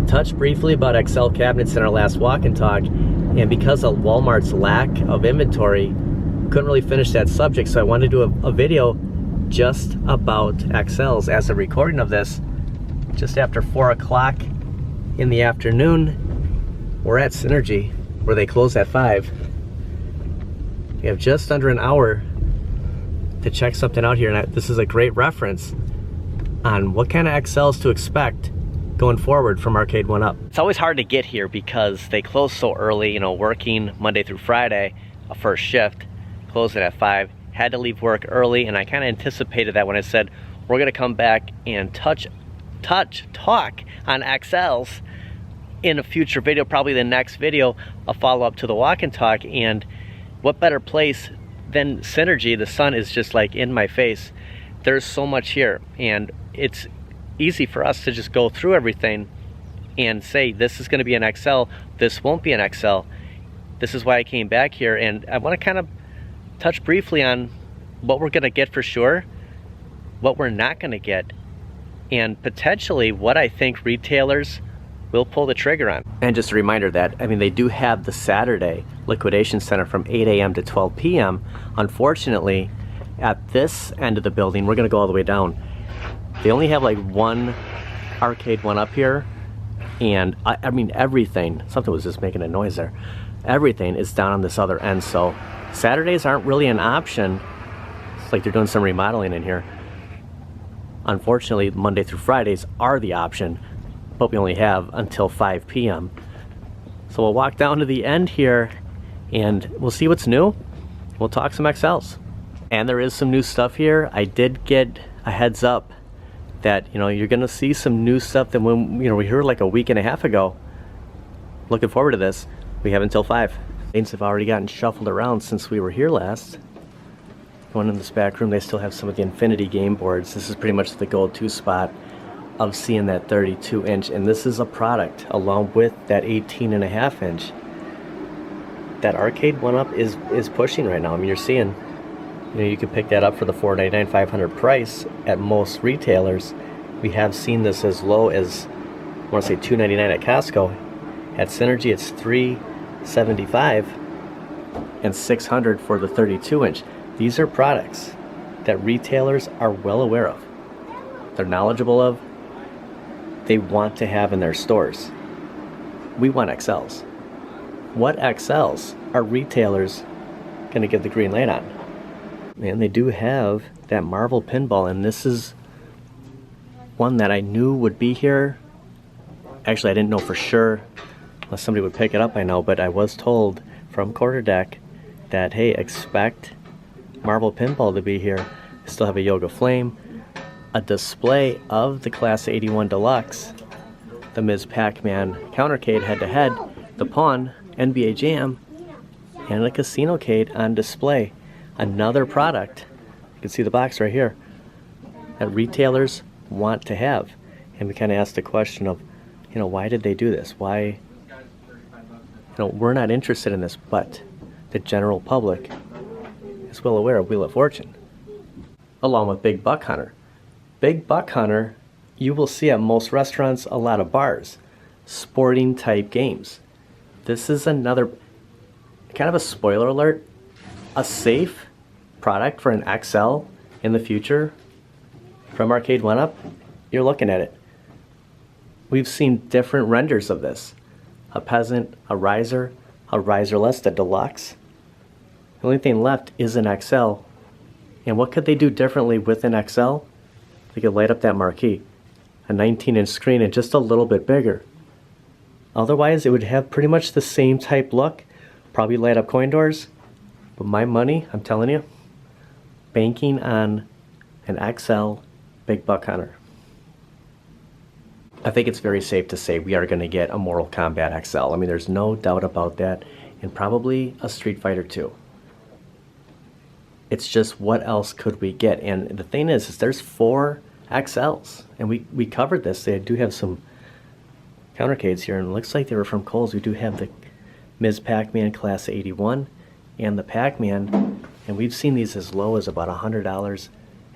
touched briefly about XL cabinets in our last walk and talk, and because of Walmart's lack of inventory, couldn't really finish that subject, so I wanted to do a video just about XLs as a recording of this. Just after 4 o'clock in the afternoon, we're at Synergy, where they close at 5. We have just under an hour to check something out here, and this is a great reference on what kind of XLs to expect going forward from Arcade1Up. It's always hard to get here because they close so early, you know, working Monday through Friday, a first shift, closing at 5. Had to leave work early, and I kind of anticipated that when I said we're gonna come back and talk on XLs in a future video, probably the next video, a follow-up to the walk and talk. And what better place than Synergy? The sun is just like in my face. There's so much here, and it's easy for us to just go through everything and say this is going to be an XL, this won't be an XL. This is why I came back here, and I want to kind of touch briefly on what we're going to get for sure, what we're not going to get, and potentially what I think retailers will pull the trigger on. And just a reminder that, I mean, they do have the Saturday liquidation center from 8 a.m. to 12 p.m. Unfortunately, at this end of the building, we're going to go all the way down. They only have like one Arcade1Up here, and I mean everything, something was just making a noise there, everything is down on this other end, so Saturdays aren't really an option. It's like they're doing some remodeling in here. Unfortunately, Monday through Fridays are the option, but we only have until 5 p.m. So we'll walk down to the end here and we'll see what's new. We'll talk some XLs. And there is some new stuff here. I did get a heads up that, you know, you're gonna see some new stuff that when, you know, we heard like a week and a half ago. Looking forward to this. We have until 5. Things have already gotten shuffled around since we were here last. Going in this back room, they still have some of the Infinity game boards. This is pretty much the go-to spot of seeing that 32-inch, and this is a product along with that 18.5-inch that Arcade1Up is pushing right now. I mean, you're seeing, you know, you could pick that up for the $499, $500 price at most retailers. We have seen this as low as, I want to say $299 at Costco. At Synergy, it's $375 and $600 for the 32-inch. These are products that retailers are well aware of. They're knowledgeable of. They want to have in their stores. We want XLs. What XLs are retailers going to get the green light on? Man, they do have that Marvel Pinball, and this is one that I knew would be here. Actually, I didn't know for sure unless somebody would pick it up, I know, but I was told from Quarterdeck that, hey, expect Marvel Pinball to be here. I still have a Yoga Flame, a display of the Class 81 Deluxe, the Ms. Pac-Man Countercade head-to-head, the Pawn, NBA Jam, and a Casino-cade on display. Another product, you can see the box right here, that retailers want to have. And we kind of asked the question of, you know, why did they do this? Why, you know, we're not interested in this, but the general public is well aware of Wheel of Fortune, along with Big Buck Hunter. Big Buck Hunter, you will see at most restaurants, a lot of bars, sporting type games. This is another, kind of a spoiler alert, a safe product for an XL in the future from Arcade1Up. You're looking at it. We've seen different renders of this. A peasant, a riserless, the deluxe. The only thing left is an XL. And what could they do differently with an XL? They could light up that marquee. A 19-inch screen and just a little bit bigger. Otherwise, it would have pretty much the same type look. Probably light up coin doors. But my money, I'm telling you, banking on an XL Big Buck Hunter. I think it's very safe to say we are going to get a Mortal Kombat XL. I mean, there's no doubt about that. And probably a Street Fighter 2. It's just, what else could we get? And the thing is there's 4 XLs. And we covered this. They do have some countercades here. And it looks like they were from Kohl's. We do have the Ms. Pac-Man Class 81 and the Pac-Man. And we've seen these as low as about $100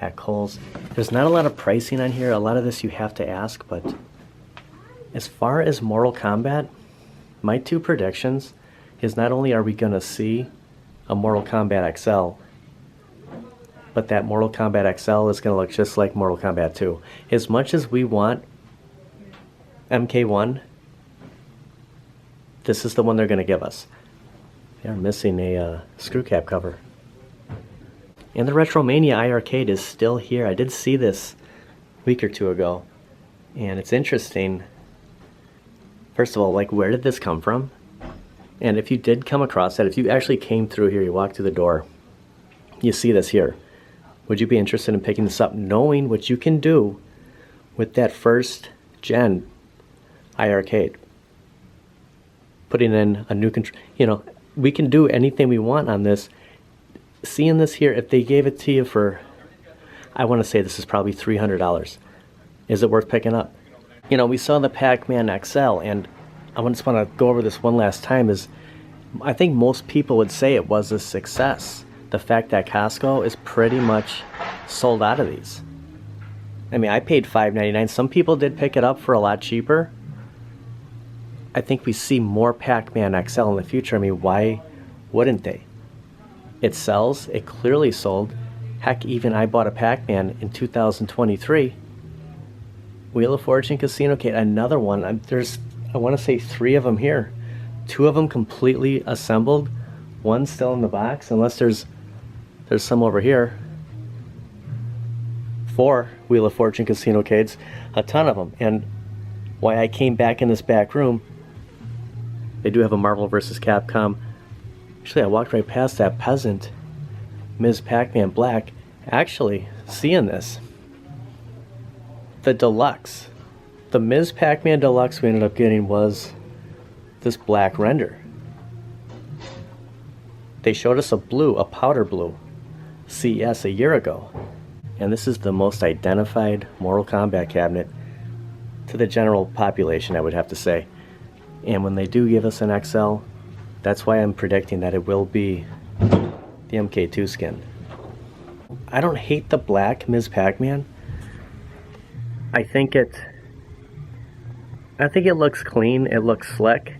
at Kohl's. There's not a lot of pricing on here. A lot of this you have to ask, but As far as Mortal Kombat, my two predictions is not only are we going to see a Mortal Kombat XL, but that Mortal Kombat XL is going to look just like Mortal Kombat 2. As much as we want MK1, this is the one they're going to give us. They're missing a screw cap cover. And the Retromania iArcade is still here. I did see this a week or two ago. And it's interesting. First of all, like, where did this come from? And if you did come across that, if you actually came through here, you walked through the door, you see this here. Would you be interested in picking this up, knowing what you can do with that first gen iArcade? Putting in a new control, you know, we can do anything we want on this. Seeing this here, if they gave it to you for, I want to say this is probably $300. Is it worth picking up? You know, we saw the Pac-Man XL, and I just want to go over this one last time. Is I think most people would say it was a success. The fact that Costco is pretty much sold out of these. I mean, I paid $5.99. Some people did pick it up for a lot cheaper. I think we see more Pac-Man XL in the future. I mean, why wouldn't they? It sells. It clearly sold. Heck, even I bought a Pac-Man in 2023. Wheel of Fortune Casino Kate, another one. There's, I want to say 3 of them here. 2 of them completely assembled. 1 still in the box, unless there's some over here. 4 Wheel of Fortune Casino Cades, a ton of them. And why I came back in this back room, they do have a Marvel vs. Capcom. Actually, I walked right past that peasant, Ms. Pac-Man Black, actually seeing this. The deluxe. The Ms. Pac-Man Deluxe we ended up getting was this black render. They showed us a blue, a powder blue, CES a year ago. And this is the most identified Mortal Kombat cabinet to the general population, I would have to say. And when they do give us an XL, that's why I'm predicting that it will be the MK2 skin. I don't hate the black Ms. Pac-Man. I think it looks clean, it looks slick.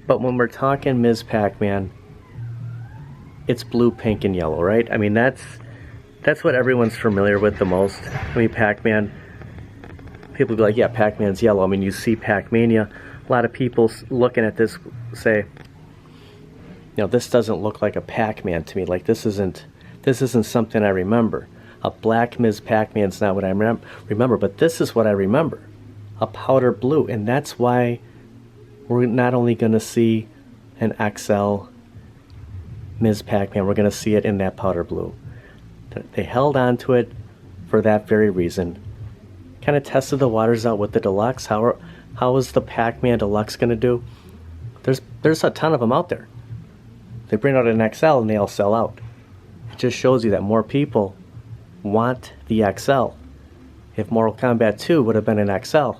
But when we're talking Ms. Pac-Man, it's blue, pink, and yellow, right? I mean, that's what everyone's familiar with the most. I mean, Pac-Man, people be like, yeah, Pac-Man's yellow. I mean, you see Pac-Mania. A lot of people looking at this say, you know, this doesn't look like a Pac-Man to me. Like, this isn't something I remember. A black Ms. Pac-Man's not what I remember, but this is what I remember. A powder blue, and that's why we're not only going to see an XL Ms. Pac-Man, we're going to see it in that powder blue. They held on to it for that very reason. Kind of tested the waters out with the Deluxe. How is the Pac-Man Deluxe going to do? There's a ton of them out there. They bring out an XL and they all sell out. It just shows you that more people want the XL. If Mortal Kombat 2 would have been an XL,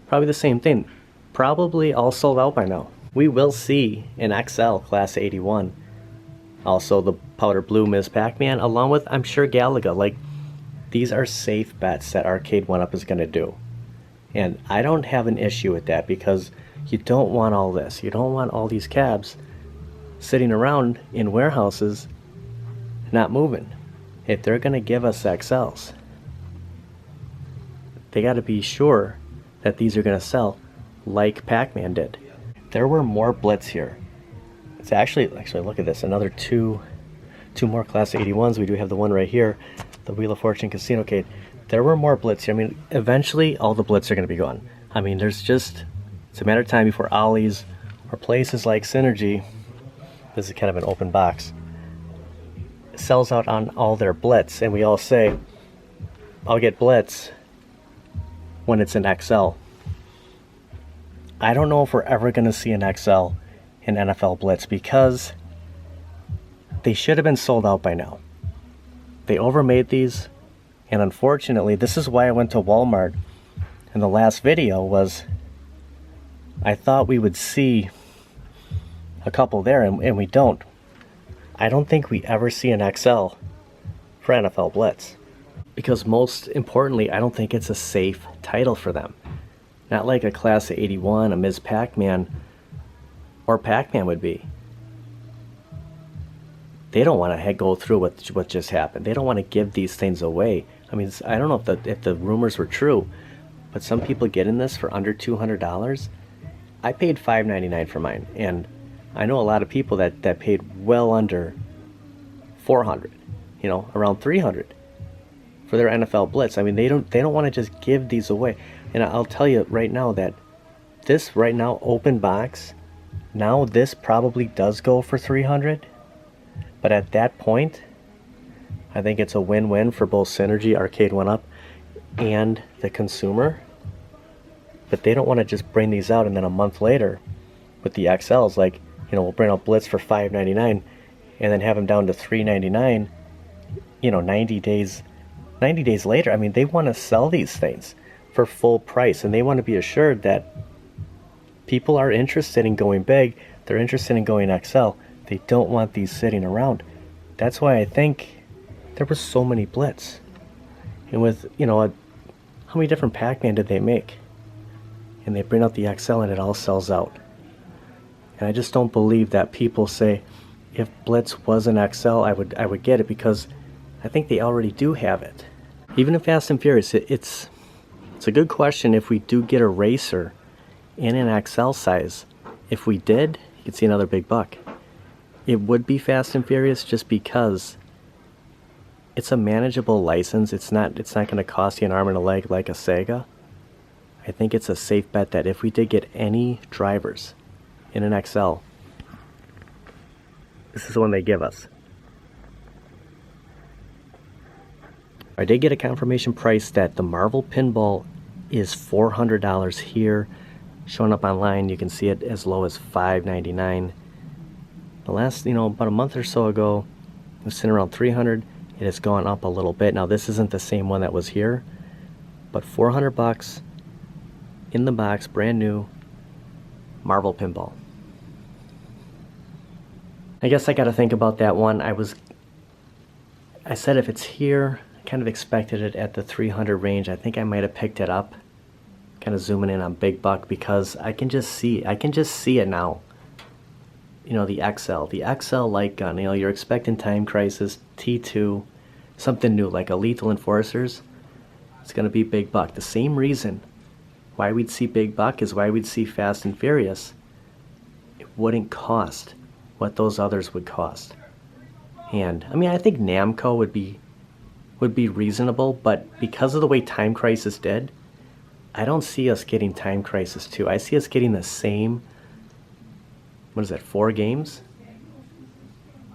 probably the same thing. Probably all sold out by now. We will see an XL Class 81. Also the powder blue Ms. Pac-Man, along with, I'm sure, Galaga. Like, these are safe bets that Arcade1Up is going to do. And I don't have an issue with that, because you don't want all this. You don't want all these cabs sitting around in warehouses not moving. If they're going to give us XLs, they got to be sure that these are going to sell like Pac-Man did. There were more Blitz here. It's actually look at this, another two more Class 81s. We do have the one right here, the Wheel of Fortune Casino Cade. There were more Blitz here. I mean, eventually all the Blitz are going to be gone. I mean, it's a matter of time before Ollie's or places like Synergy, this is kind of an open box, sells out on all their Blitz, and we all say, I'll get Blitz when it's an XL. I don't know if we're ever going to see an XL in NFL Blitz, because they should have been sold out by now. They overmade these, and unfortunately, this is why I went to Walmart in the last video. Was I thought we would see a couple there, and we don't. I don't think we ever see an XL for NFL Blitz, because most importantly, I don't think it's a safe title for them. Not like a Class of 81, a Ms. Pac-Man, or Pac-Man would be. They don't want to go through what just happened. They don't want to give these things away. I mean, I don't know if the rumors were true, but some people get in this for under $200. I paid $5.99 for mine, and I know a lot of people that paid well under $400, you know, around $300 for their NFL Blitz. I mean, they don't want to just give these away. And I'll tell you right now that this right now open box, now this probably does go for $300, but at that point, I think it's a win-win for both Synergy, Arcade1Up, and the consumer. But they don't want to just bring these out and then a month later with the XLs, like, you know, we'll bring out Blitz for $5.99 and then have them down to $3.99, you know, 90 days later. I mean, they want to sell these things for full price, and they want to be assured that people are interested in going big, they're interested in going XL. They don't want these sitting around. That's why I think there were so many Blitz. And with, you know, how many different Pac-Man did they make? And they bring out the XL and it all sells out. And I just don't believe that people say, if Blitz was an XL, I would get it, because I think they already do have it. Even in Fast and Furious, it's a good question if we do get a racer in an XL size. If we did, you could see another big buck. It would be Fast and Furious just because it's a manageable license. It's not going to cost you an arm and a leg like a Sega. I think it's a safe bet that if we did get any drivers in an XL, this is the one they give us. I did get a confirmation price that the Marvel Pinball is $400 here. Showing up online, you can see it as low as $5.99. The last, you know, about a month or so ago, it was sitting around $300. It has gone up a little bit. Now this isn't the same one that was here, but $400 in the box, brand new Marvel Pinball. I guess I got to think about that one. I said if it's here, I kind of expected it at the 300 range. I think I might have picked it up, kind of zooming in on Big Buck, because I can just see it now. You know, the XL light gun. You know, you're expecting Time Crisis, T2, something new like a Lethal Enforcers. It's going to be Big Buck. The same reason why we'd see Big Buck is why we'd see Fast and Furious. It wouldn't cost what those others would cost. And I mean, I think Namco would be reasonable, but because of the way Time Crisis did, I don't see us getting Time Crisis 2. I see us getting the same, what is that, 4 games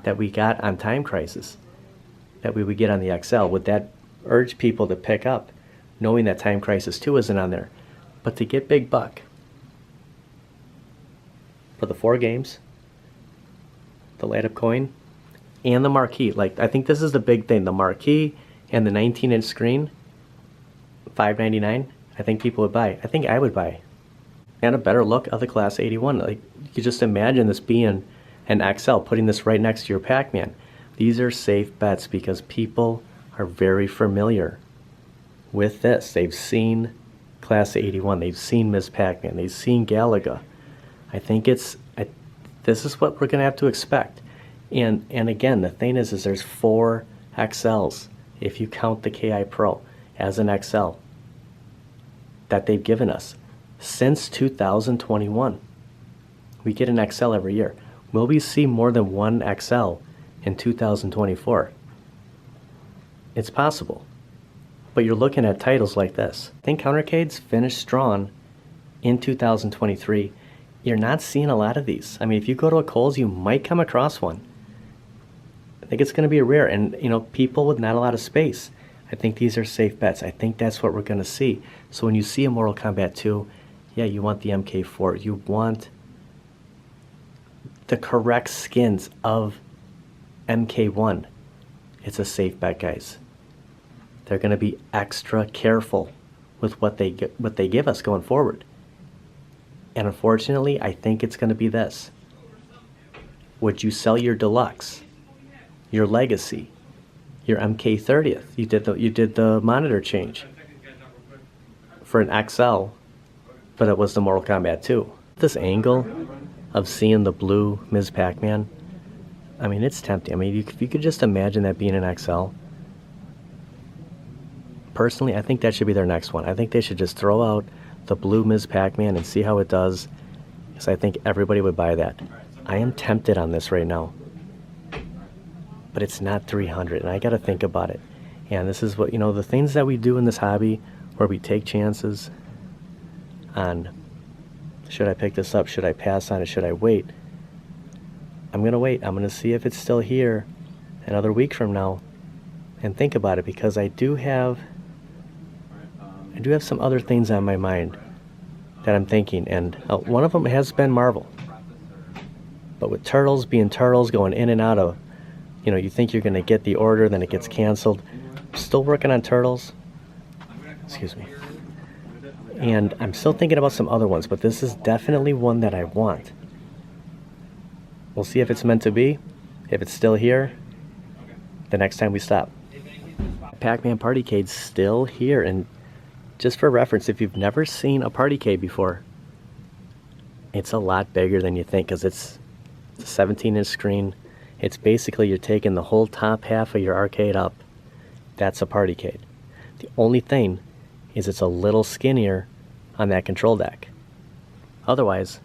that we got on Time Crisis that we would get on the XL. Would that urge people to pick up, knowing that Time Crisis 2 isn't on there? But to get Big Buck for the 4 games, the light-up coin, and the marquee. Like, I think this is the big thing. The marquee and the 19-inch screen, $5.99, I think people would buy. I think I would buy. And a better look of the Class 81. Like, you could just imagine this being an XL, putting this right next to your Pac-Man. These are safe bets because people are very familiar with this. They've seen Class 81. They've seen Ms. Pac-Man. They've seen Galaga. I think this is what we're going to have to expect. And again, the thing is there's 4 XLs, if you count the KI Pro as an XL, that they've given us since 2021. We get an XL every year. Will we see more than one XL in 2024? It's possible. But you're looking at titles like this. I think Countercade's finished strong in 2023. You're not seeing a lot of these. I mean, if you go to a Kohl's, you might come across one. I think it's going to be rare, and you know, people with not a lot of space. I think these are safe bets. I think that's what we're going to see. So when you see a Mortal Kombat 2, yeah, you want the MK4. You want the correct skins of MK1. It's a safe bet, guys. They're going to be extra careful with what they give us going forward. And unfortunately, I think it's going to be this. Would you sell your Deluxe, your Legacy, your MK30th? You did the monitor change for an XL but it was the Mortal Kombat 2. This angle of seeing the blue Ms. Pac-Man, I mean, it's tempting. I mean, if you could just imagine that being an XL. Personally, I think that should be their next one. I think they should just throw out the blue Ms. Pac-Man and see how it does, because I think everybody would buy that. I am tempted on this right now, but it's not 300, and I got to think about it. And this is what, you know, the things that we do in this hobby, where we take chances on, should I pick this up, should I pass on it, should I wait? I'm gonna wait. I'm gonna see if it's still here another week from now and think about it, because I do have some other things on my mind that I'm thinking, and one of them has been Marvel. But with Turtles being Turtles, going in and out of, you know, you think you're gonna get the order, then it gets canceled. Still working on Turtles. Excuse me. And I'm still thinking about some other ones, but this is definitely one that I want. We'll see if it's meant to be. If it's still here, the next time we stop. Pac-Man Partycade's still here, and just for reference, if you've never seen a Partycade before, it's a lot bigger than you think, because it's a 17-inch screen. It's basically, you're taking the whole top half of your arcade up. That's a Partycade. The only thing is it's a little skinnier on that control deck. Otherwise,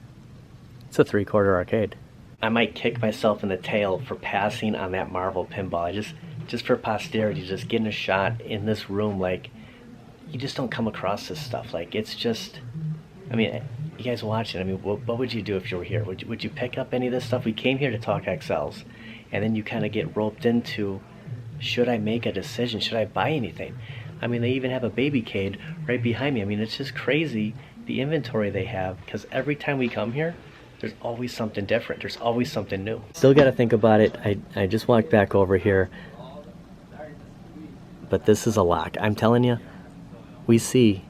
it's a 3/4 arcade. I might kick myself in the tail for passing on that Marvel pinball. Just for posterity, just getting a shot in this room. Like, you just don't come across this stuff. Like, it's just, I mean, you guys watching, I mean, what would you do if you were here? Would you pick up any of this stuff? We came here to talk XLs, and then you kind of get roped into, should I make a decision? Should I buy anything? I mean, they even have a babycade right behind me. I mean, it's just crazy, the inventory they have, because every time we come here, there's always something different. There's always something new. Still got to think about it. I just walked back over here, but this is a lock. I'm telling you, we see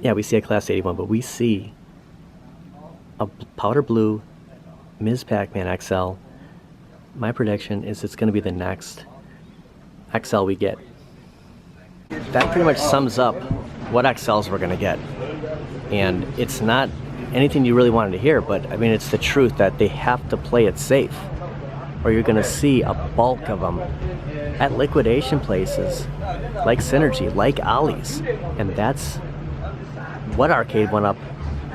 a Class 81, but we see a powder blue Ms. Pac-Man XL. My prediction is it's going to be the next XL we get. That pretty much sums up what XLs we're going to get. And it's not anything you really wanted to hear, but I mean, it's the truth that they have to play it safe, or you're going to see a bulk of them at liquidation places like Synergy, like Ollie's, and that's what Arcade1Up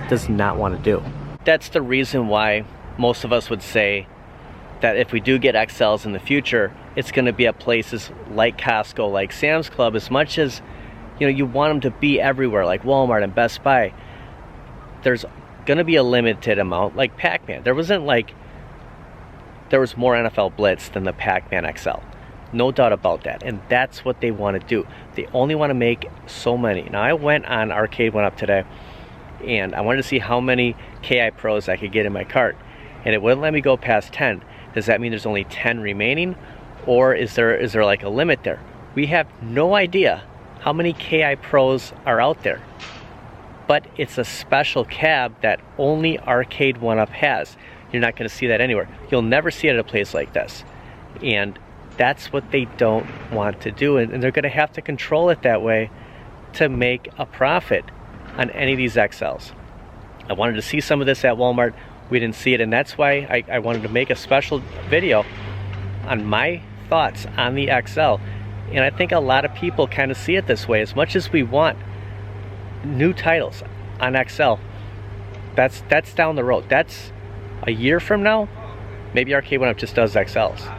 does not want to do. That's the reason why most of us would say that if we do get XLs in the future, it's going to be at places like Costco, like Sam's Club. As much as, you know, you want them to be everywhere, like Walmart and Best Buy, there's going to be a limited amount, like Pac-Man. There was more NFL Blitz than the Pac-Man XL. No doubt about that. And that's what they want to do. They only want to make so many. Now, I went on Arcade1Up today, and I wanted to see how many KI Pros I could get in my cart. And it wouldn't let me go past 10. Does that mean there's only 10 remaining? Or is there like a limit there? We have no idea how many KI Pros are out there. But it's a special cab that only Arcade1Up has. You're not going to see that anywhere. You'll never see it at a place like this. And that's what they don't want to do. And they're going to have to control it that way to make a profit on any of these XLs. I wanted to see some of this at Walmart. We didn't see it, and that's why I wanted to make a special video on my thoughts on the XL. And I think a lot of people kind of see it this way. As much as we want new titles on XL, that's down the road. That's a year from now. Maybe Arcade1Up just does XLs.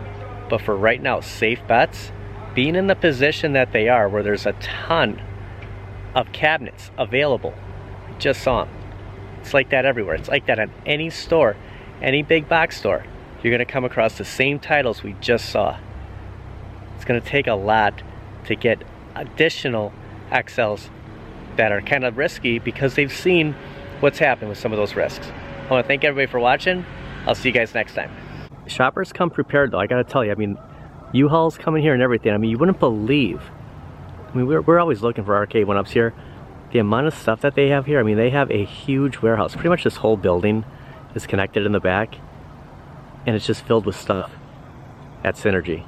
But for right now, safe bets, being in the position that they are, where there's a ton of cabinets available. Just saw them. It's like that everywhere. It's like that at any store, any big box store. You're going to come across the same titles we just saw. It's going to take a lot to get additional XLs that are kind of risky, because they've seen what's happened with some of those risks. I want to thank everybody for watching. I'll see you guys next time. Shoppers come prepared, though. I got to tell you, I mean, U-Haul's coming here and everything. I mean, you wouldn't believe. I mean, we're always looking for Arcade1Ups here. The amount of stuff that they have here, I mean, they have a huge warehouse. Pretty much this whole building is connected in the back, and it's just filled with stuff at Synergy.